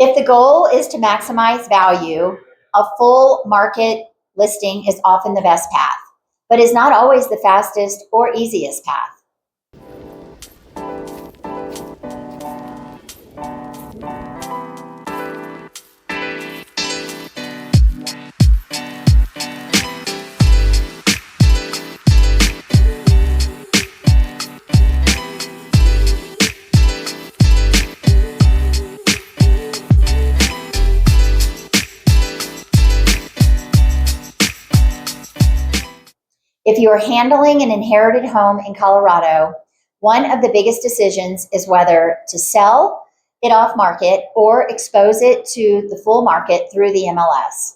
If the goal is to maximize value, a full market listing is often the best path, but is not always the fastest or easiest path. If you are handling an inherited home in Colorado, one of the biggest decisions is whether to sell it off market or expose it to the full market through the MLS.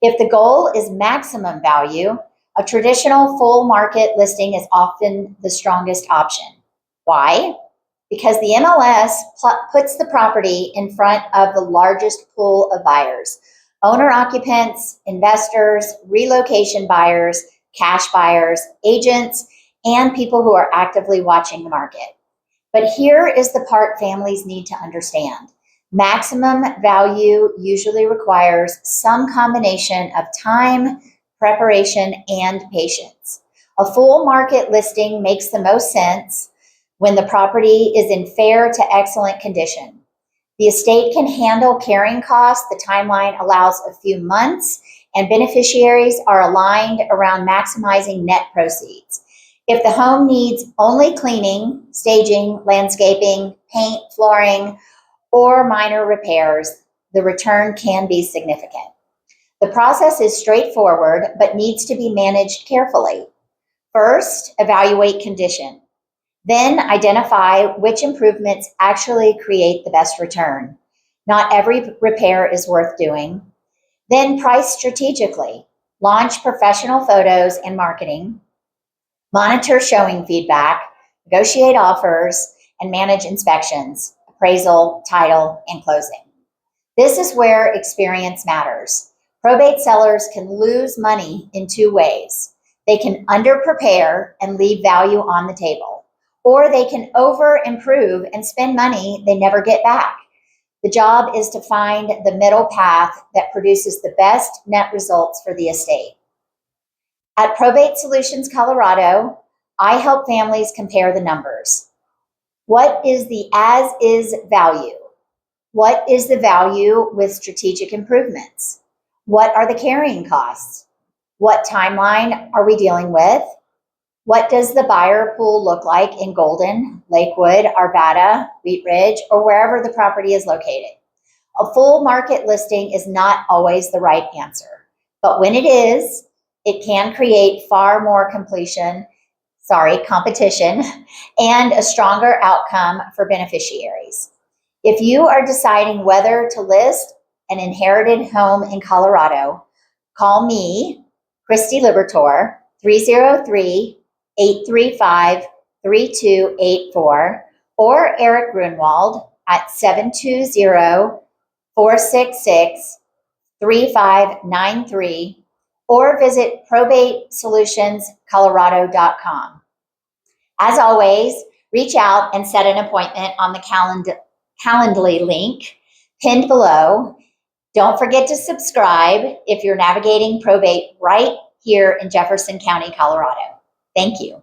If the goal is maximum value, a traditional full market listing is often the strongest option. Why? Because the MLS puts the property in front of the largest pool of buyers: owner-occupants, investors, relocation buyers, cash buyers, agents, and people who are actively watching the market. But here is the part families need to understand. Maximum value usually requires some combination of time, preparation, and patience. A full market listing makes the most sense when the property is in fair to excellent condition. The estate can handle carrying costs. The timeline allows a few months, and beneficiaries are aligned around maximizing net proceeds. If the home needs only cleaning, staging, landscaping, paint, flooring, or minor repairs, the return can be significant. The process is straightforward, but needs to be managed carefully. First, evaluate condition. Then identify which improvements actually create the best return. Not every repair is worth doing. Then price strategically. Launch professional photos and marketing. Monitor showing feedback, negotiate offers, and manage inspections, appraisal, title, and closing. This is where experience matters. Probate sellers can lose money in two ways. They can under-prepare and leave value on the table, or they can over-improve and spend money they never get back. The job is to find the middle path that produces the best net results for the estate. At Probate Solutions Colorado, I help families compare the numbers. What is the as-is value? What is the value with strategic improvements? What are the carrying costs? What timeline are we dealing with? What does the buyer pool look like in Golden, Lakewood, Arvada, Wheat Ridge, or wherever the property is located? A full market listing is not always the right answer, but when it is, it can create far more competition and a stronger outcome for beneficiaries. If you are deciding whether to list an inherited home in Colorado, call me, Christy Libertore, 303-835-3284, or Erik Gruenwald at 720-466-3593, or visit probatesolutionscolorado.com. As always, reach out and set an appointment on the Calendly link pinned below. Don't forget to subscribe if you're navigating probate right here in Jefferson County, Colorado. Thank you.